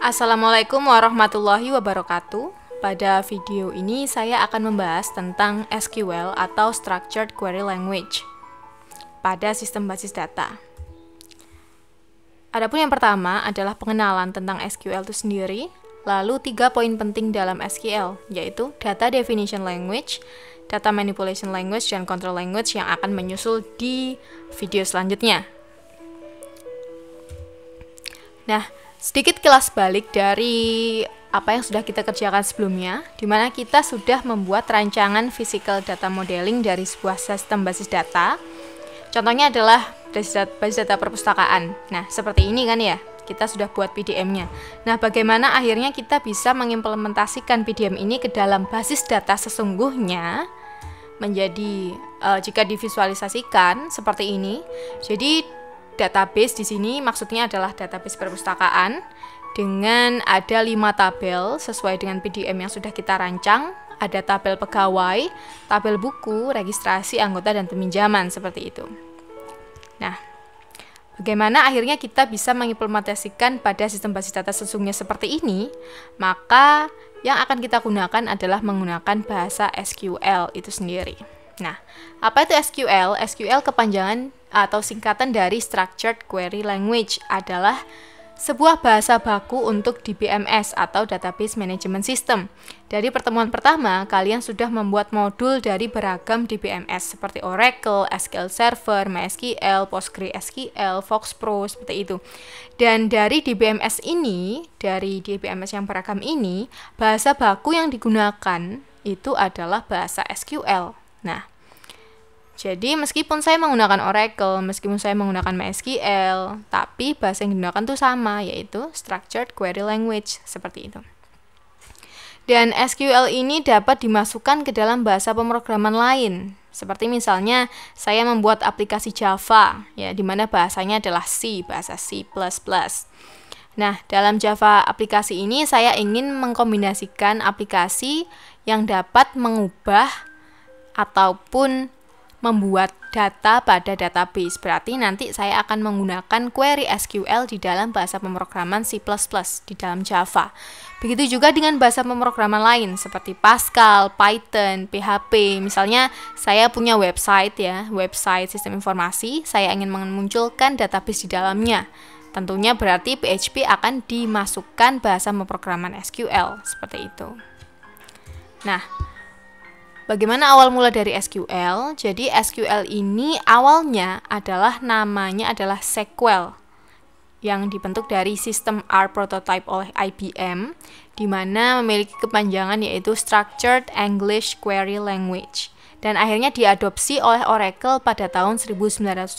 Assalamualaikum warahmatullahi wabarakatuh. Pada video ini saya akan membahas tentang SQL atau Structured Query Language pada sistem basis data. Adapun yang pertama adalah pengenalan tentang SQL itu sendiri, lalu 3 poin penting dalam SQL, yaitu Data Definition Language, Data Manipulation Language, dan Control Language yang akan menyusul di video selanjutnya. Nah, sedikit kilas balik dari apa yang sudah kita kerjakan sebelumnya, di mana kita sudah membuat rancangan physical data modeling dari sebuah sistem basis data. Contohnya adalah basis data perpustakaan. Nah, seperti ini kan ya, kita sudah buat PDM-nya. Nah, bagaimana akhirnya kita bisa mengimplementasikan PDM ini ke dalam basis data sesungguhnya menjadi, jika divisualisasikan seperti ini. Jadi, database di sini maksudnya adalah database perpustakaan dengan ada 5 tabel sesuai dengan PDM yang sudah kita rancang. Ada tabel pegawai, tabel buku, registrasi, anggota, dan peminjaman seperti itu. Nah, bagaimana akhirnya kita bisa mengimplementasikan pada sistem basis data sesungguhnya seperti ini? Maka yang akan kita gunakan adalah menggunakan bahasa SQL itu sendiri. Nah, apa itu SQL? SQL kepanjangan atau singkatan dari Structured Query Language, adalah sebuah bahasa baku untuk DBMS atau Database Management System. Dari pertemuan pertama, kalian sudah membuat modul dari beragam DBMS seperti Oracle, SQL Server, MySQL, PostgreSQL, FoxPro, seperti itu. Dan dari DBMS ini, dari DBMS yang beragam ini, bahasa baku yang digunakan itu adalah bahasa SQL. Nah, jadi meskipun saya menggunakan Oracle, meskipun saya menggunakan MySQL, tapi bahasa yang digunakan itu sama, yaitu Structured Query Language, seperti itu. Dan SQL ini dapat dimasukkan ke dalam bahasa pemrograman lain, seperti misalnya saya membuat aplikasi Java, ya, di mana bahasanya adalah C, bahasa C++. Nah, dalam Java aplikasi ini saya ingin mengkombinasikan aplikasi yang dapat mengubah ataupun membuat data pada database. Berarti nanti saya akan menggunakan query SQL di dalam bahasa pemrograman C++ di dalam Java. Begitu juga dengan bahasa pemrograman lain seperti Pascal, Python, PHP. Misalnya saya punya website ya, website sistem informasi, saya ingin memunculkan database di dalamnya. Tentunya berarti PHP akan dimasukkan bahasa pemrograman SQL seperti itu. Nah, bagaimana awal mula dari SQL? Jadi SQL ini awalnya namanya adalah SQL yang dibentuk dari sistem R prototype oleh IBM, di mana memiliki kepanjangan yaitu Structured English Query Language, dan akhirnya diadopsi oleh Oracle pada tahun 1970,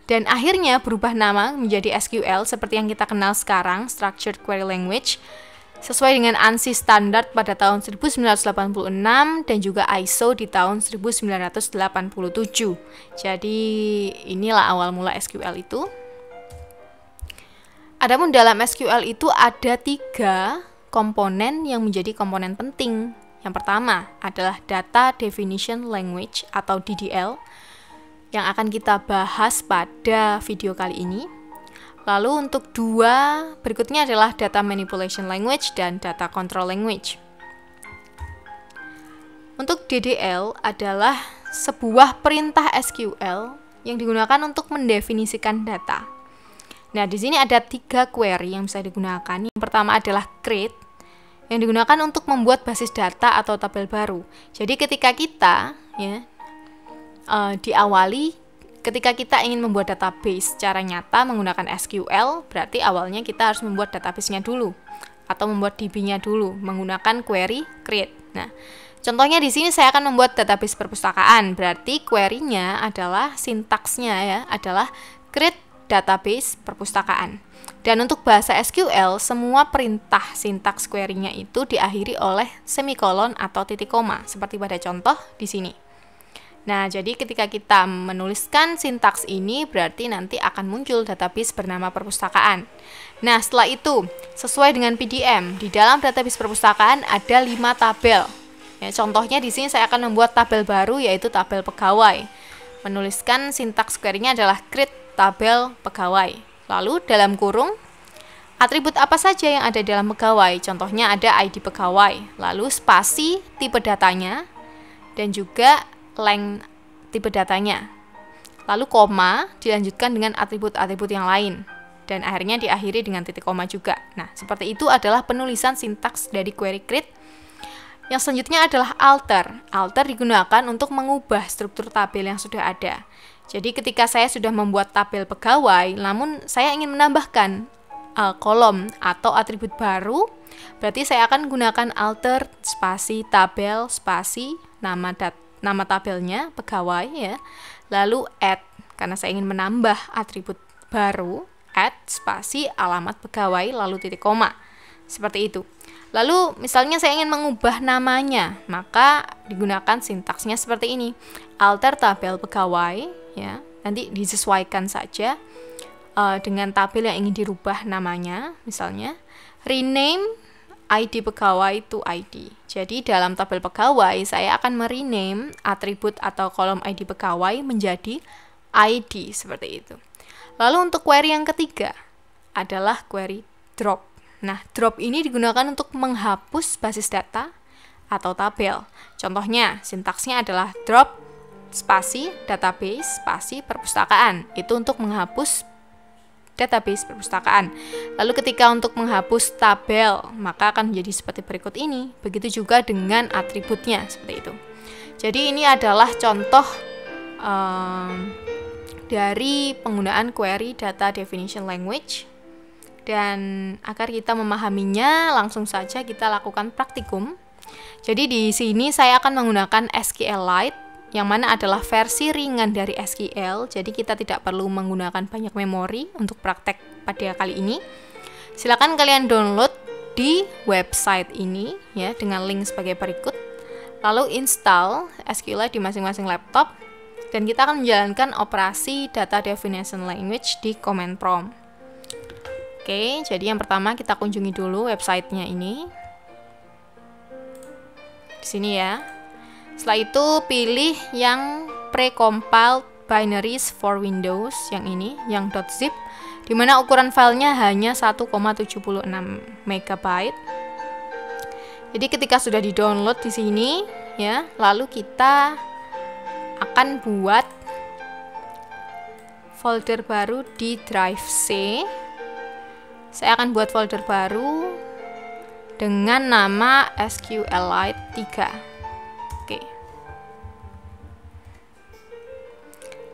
dan akhirnya berubah nama menjadi SQL seperti yang kita kenal sekarang, Structured Query Language, sesuai dengan ANSI Standard pada tahun 1986 dan juga ISO di tahun 1987. Jadi inilah awal mula SQL itu. Adapun dalam SQL itu ada 3 komponen yang menjadi komponen penting. Yang pertama adalah Data Definition Language atau DDL yang akan kita bahas pada video kali ini. Lalu untuk 2 berikutnya adalah Data Manipulation Language dan Data Control Language. Untuk DDL adalah sebuah perintah SQL yang digunakan untuk mendefinisikan data. Nah, di sini ada 3 query yang bisa digunakan. Yang pertama adalah create, yang digunakan untuk membuat basis data atau tabel baru. Jadi ketika kita ketika kita ingin membuat database secara nyata menggunakan SQL, berarti awalnya kita harus membuat database-nya dulu atau membuat DB-nya dulu menggunakan query create. Nah, contohnya di sini saya akan membuat database perpustakaan. Berarti query-nya adalah sintaksnya ya, adalah create database perpustakaan. Dan untuk bahasa SQL, semua perintah sintaks query-nya itu diakhiri oleh semikolon atau titik koma, seperti pada contoh di sini. Nah, jadi ketika kita menuliskan sintaks ini, berarti nanti akan muncul database bernama perpustakaan. Nah, setelah itu, sesuai dengan PDM, di dalam database perpustakaan ada 5 tabel. Ya, contohnya di sini saya akan membuat tabel baru, yaitu tabel pegawai. Menuliskan sintaks query-nya adalah create tabel pegawai. Lalu dalam kurung atribut apa saja yang ada dalam pegawai. Contohnya ada ID pegawai, lalu spasi tipe datanya, dan juga length tipe datanya. Lalu koma dilanjutkan dengan atribut-atribut yang lain, dan akhirnya diakhiri dengan titik koma juga. Nah, seperti itu adalah penulisan sintaks dari query create. Yang selanjutnya adalah alter. Alter digunakan untuk mengubah struktur tabel yang sudah ada. Jadi ketika saya sudah membuat tabel pegawai, namun saya ingin menambahkan kolom atau atribut baru, berarti saya akan gunakan alter spasi tabel spasi nama tabelnya pegawai ya. Lalu add, karena saya ingin menambah atribut baru, add spasi alamat pegawai lalu titik koma. Seperti itu. Lalu misalnya saya ingin mengubah namanya, maka digunakan sintaksnya seperti ini. Alter tabel pegawai ya. Nanti disesuaikan saja dengan tabel yang ingin dirubah namanya, misalnya rename ID pegawai to ID. Jadi dalam tabel pegawai saya akan merename atribut atau kolom ID pegawai menjadi ID seperti itu. Lalu untuk query yang ketiga adalah query drop. Nah, drop ini digunakan untuk menghapus basis data atau tabel. Contohnya, sintaksnya adalah drop spasi database spasi perpustakaan. Itu untuk menghapus database perpustakaan. Lalu ketika untuk menghapus tabel, maka akan menjadi seperti berikut ini. Begitu juga dengan atributnya, seperti itu. Jadi ini adalah contoh dari penggunaan query data definition language. Dan agar kita memahaminya, langsung saja kita lakukan praktikum. Jadi di sini saya akan menggunakan SQLite, yang mana adalah versi ringan dari SQL. Jadi kita tidak perlu menggunakan banyak memori untuk praktek pada kali ini. Silakan kalian download di website ini ya dengan link sebagai berikut. Lalu install SQLite di masing-masing laptop, dan kita akan menjalankan operasi data definition language di command prompt. Oke, jadi yang pertama kita kunjungi dulu websitenya ini. Di sini ya. Setelah itu pilih yang precompiled binaries for Windows, yang ini, yang .zip, di mana ukuran filenya hanya 1,76 MB. Jadi ketika sudah di-download di sini, ya, lalu kita akan buat folder baru di drive C. Saya akan buat folder baru dengan nama SQLite 3. Oke.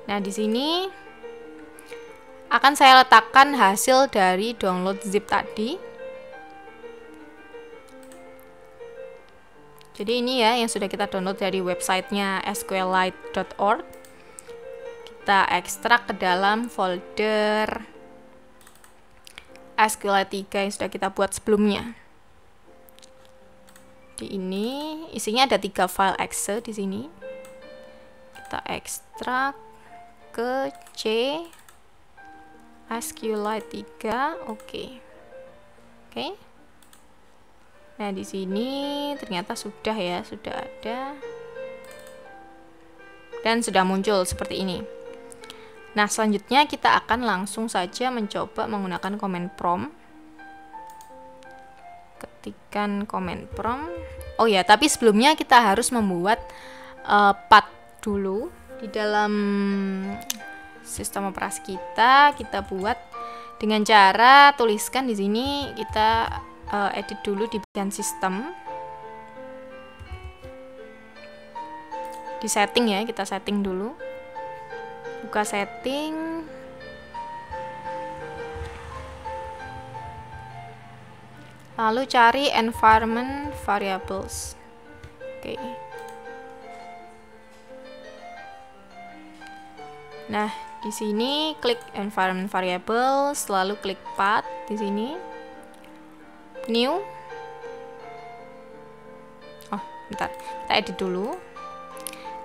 Nah, di sini akan saya letakkan hasil dari download zip tadi. Jadi ini ya yang sudah kita download dari websitenya sqlite.org. Kita ekstrak ke dalam folder SQLite 3 yang sudah kita buat sebelumnya. Di ini isinya ada 3 file exe di sini. Kita ekstrak ke C SQLite 3. Oke. Nah, di sini ternyata sudah ya, sudah ada. Dan sudah muncul seperti ini. Nah, selanjutnya kita akan langsung saja mencoba menggunakan command prompt. Ketikkan command prompt. Oh ya, tapi sebelumnya kita harus membuat path dulu di dalam sistem operasi kita. Kita buat dengan cara tuliskan di sini, kita edit dulu di bagian sistem. Di setting ya, kita setting dulu. Buka setting, lalu cari environment variables. Oke. Nah, di sini klik environment variables, lalu klik path di sini, new. Oh, bentar, kita edit dulu.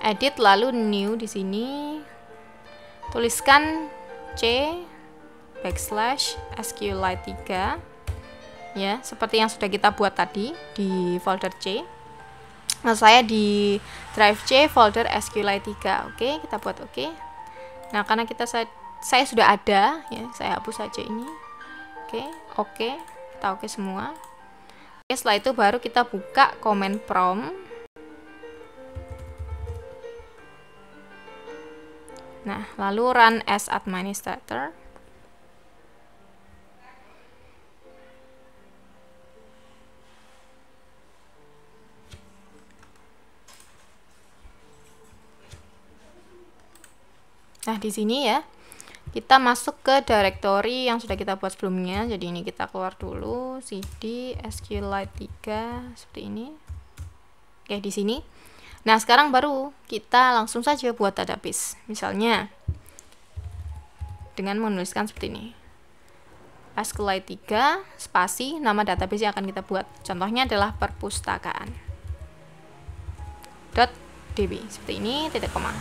Edit lalu new di sini. Tuliskan C /SQLite 3 ya, seperti yang sudah kita buat tadi di folder C. Nah, saya di drive C folder SQLite 3. Oke, kita buat oke. Nah, karena saya sudah ada ya, saya hapus saja ini. Oke, kita oke semua. Oke, setelah itu baru kita buka command prompt. Nah, lalu run as administrator. Nah, di sini ya, kita masuk ke directory yang sudah kita buat sebelumnya. Jadi ini kita keluar dulu, cd SQLite 3 seperti ini. Oke, di sini. Nah, sekarang baru kita langsung saja buat database. Misalnya dengan menuliskan seperti ini. SQLite 3 spasi nama database yang akan kita buat. Contohnya adalah perpustakaan. .db seperti ini, titik koma.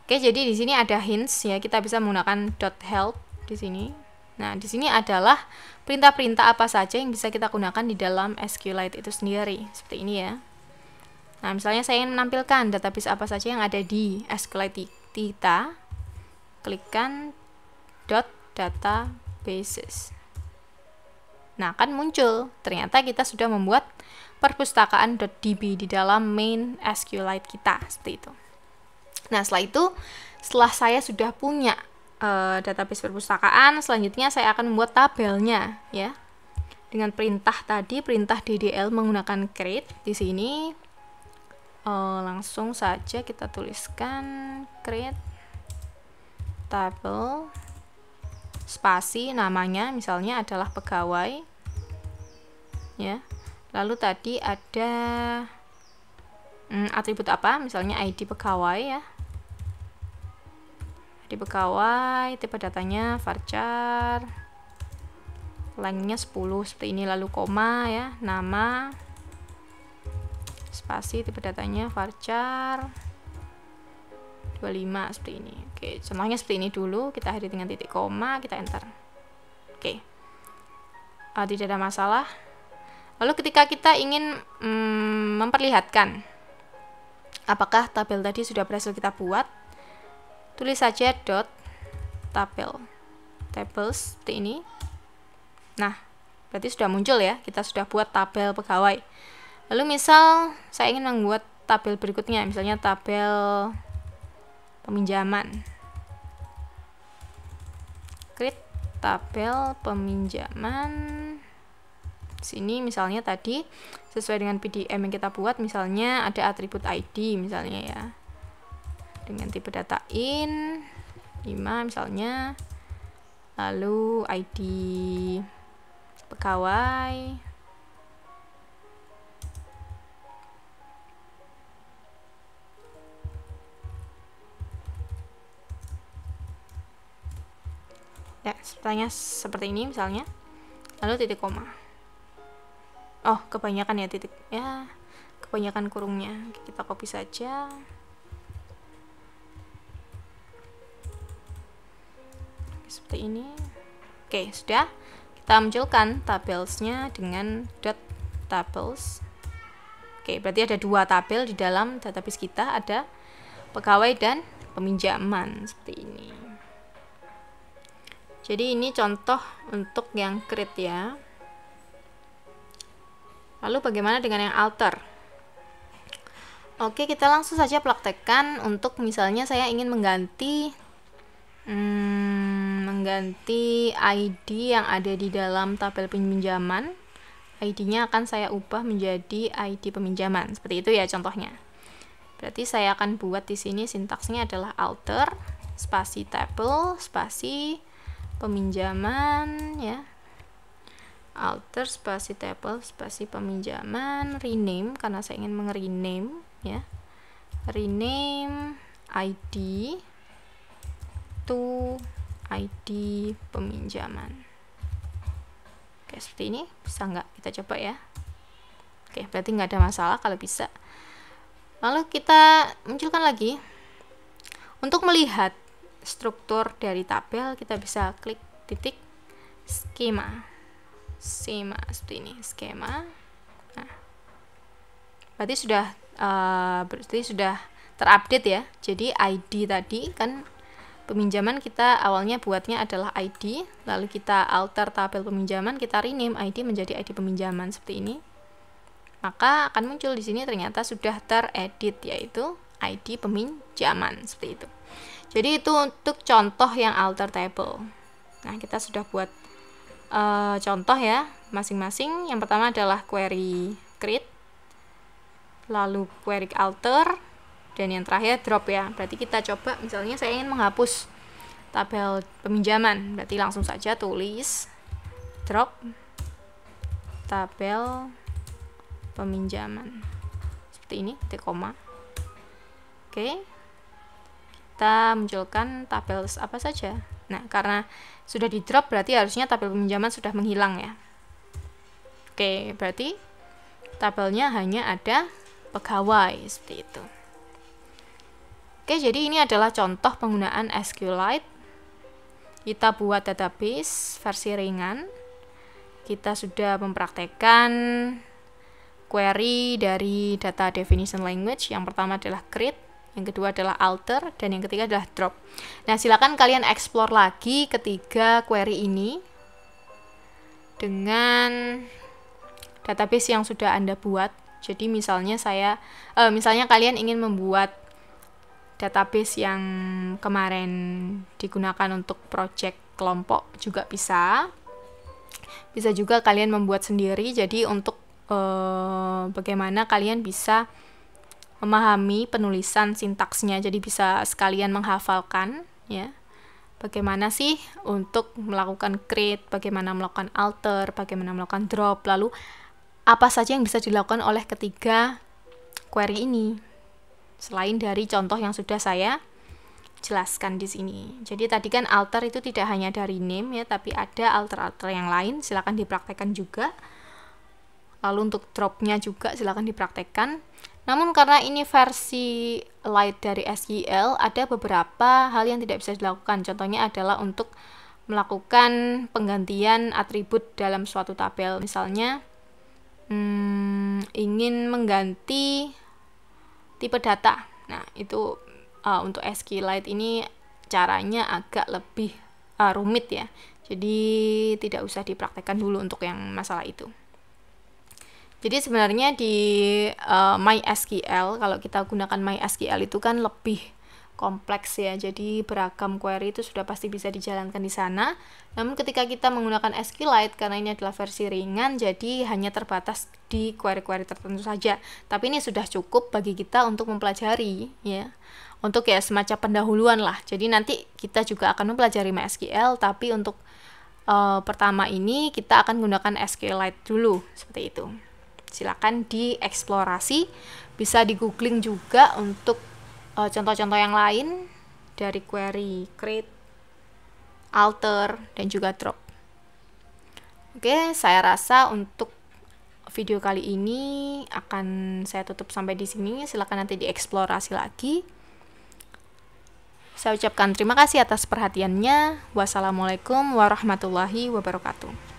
Oke, jadi di sini ada hints ya, kita bisa menggunakan .help di sini. Nah, di sini adalah perintah-perintah apa saja yang bisa kita gunakan di dalam SQLite itu sendiri, seperti ini ya. Nah, misalnya saya ingin menampilkan database apa saja yang ada di SQLite kita, klikkan .databases. Nah, akan muncul, ternyata kita sudah membuat perpustakaan.db di dalam main SQLite kita, seperti itu. Nah, setelah saya sudah punya database perpustakaan, selanjutnya saya akan membuat tabelnya ya. Dengan perintah tadi, perintah ddl menggunakan create. Di sini langsung saja kita tuliskan create tabel spasi namanya misalnya adalah pegawai ya. Lalu tadi ada atribut apa? Misalnya ID pegawai ya. Di pegawai, tipe datanya varchar, lengthnya 10 seperti ini, lalu koma ya, nama, spasi, tipe datanya varchar 25 seperti ini. Oke, contohnya seperti ini dulu, kita akhiri dengan titik koma, kita enter. Oke, tidak ada masalah. Lalu ketika kita ingin memperlihatkan apakah tabel tadi sudah berhasil kita buat, tulis saja tables seperti ini. Nah, berarti sudah muncul ya, kita sudah buat tabel pegawai. Lalu misal saya ingin membuat tabel berikutnya, misalnya tabel peminjaman. Create tabel peminjaman. Sini misalnya tadi sesuai dengan PDM yang kita buat, misalnya ada atribut ID misalnya ya. Dengan tipe data in 5 misalnya, lalu ID pegawai, ya sepertinya seperti ini misalnya, lalu titik koma. Oh, kebanyakan ya titik ya, kebanyakan kurungnya. Kita copy saja. Seperti ini. Oke, sudah. Kita munculkan tabelsnya dengan .tables. Oke, berarti ada dua tabel di dalam database kita, ada pegawai dan peminjaman seperti ini. Jadi ini contoh untuk yang create ya. Lalu bagaimana dengan yang alter? Oke, kita langsung saja praktekkan. Untuk misalnya saya ingin mengganti ID yang ada di dalam tabel peminjaman. ID-nya akan saya ubah menjadi ID peminjaman. Seperti itu ya contohnya. Berarti saya akan buat di sini sintaksnya adalah alter spasi table spasi peminjaman ya. Alter spasi table spasi peminjaman, rename karena saya ingin rename ya. Rename ID to ID peminjaman. Oke, seperti ini. Bisa nggak? Kita coba ya. Oke, berarti nggak ada masalah kalau bisa. Lalu kita munculkan lagi. Untuk melihat struktur dari tabel, kita bisa klik titik skema. Skema seperti ini, skema. Nah, berarti sudah terupdate ya. Jadi ID tadi kan peminjaman kita awalnya buatnya adalah ID, lalu kita alter tabel peminjaman, kita rename ID menjadi ID peminjaman seperti ini. Maka akan muncul di sini ternyata sudah teredit, yaitu ID peminjaman seperti itu. Jadi itu untuk contoh yang alter table. Nah, kita sudah buat contoh ya masing-masing. Yang pertama adalah query create, lalu query alter, dan yang terakhir drop ya. Berarti kita coba, misalnya saya ingin menghapus tabel peminjaman, berarti langsung saja tulis drop tabel peminjaman seperti ini, titik koma. Oke, kita munculkan tabel apa saja. Nah, karena sudah di drop berarti harusnya tabel peminjaman sudah menghilang ya. Oke, berarti tabelnya hanya ada pegawai seperti itu. Oke, jadi ini adalah contoh penggunaan SQLite. Kita buat database versi ringan. Kita sudah mempraktekkan query dari data definition language. Yang pertama adalah create, yang kedua adalah alter, dan yang ketiga adalah drop. Nah, silakan kalian explore lagi ketiga query ini dengan database yang sudah Anda buat. Jadi misalnya kalian ingin membuat database yang kemarin digunakan untuk project kelompok juga bisa. Bisa juga kalian membuat sendiri. Jadi untuk bagaimana kalian bisa memahami penulisan sintaksnya, jadi bisa sekalian menghafalkan ya, bagaimana sih untuk melakukan create, bagaimana melakukan alter, bagaimana melakukan drop, lalu apa saja yang bisa dilakukan oleh ketiga query ini selain dari contoh yang sudah saya jelaskan di sini. Jadi tadi kan alter itu tidak hanya dari name ya, tapi ada alter-alter yang lain, silakan dipraktekkan juga. Lalu untuk dropnya juga silakan dipraktekkan. Namun karena ini versi light dari SQL, ada beberapa hal yang tidak bisa dilakukan. Contohnya adalah untuk melakukan penggantian atribut dalam suatu tabel. Misalnya ingin mengganti tipe data. Nah, itu untuk SQLite ini caranya agak lebih rumit ya. Jadi tidak usah dipraktekkan dulu untuk yang masalah itu. Jadi sebenarnya di MySQL, kalau kita gunakan MySQL itu kan lebih kompleks ya. Jadi beragam query itu sudah pasti bisa dijalankan di sana. Namun ketika kita menggunakan SQLite, karena ini adalah versi ringan, jadi hanya terbatas di query-query tertentu saja. Tapi ini sudah cukup bagi kita untuk mempelajari ya. Untuk ya semacam pendahuluan lah. Jadi nanti kita juga akan mempelajari MySQL, tapi untuk pertama ini kita akan gunakan SQLite dulu, seperti itu. Silakan dieksplorasi, bisa di googling juga untuk contoh-contoh yang lain dari query create, alter, dan juga drop. Oke, saya rasa untuk video kali ini akan saya tutup sampai di sini. Silakan nanti dieksplorasi lagi. Saya ucapkan terima kasih atas perhatiannya. Wassalamualaikum warahmatullahi wabarakatuh.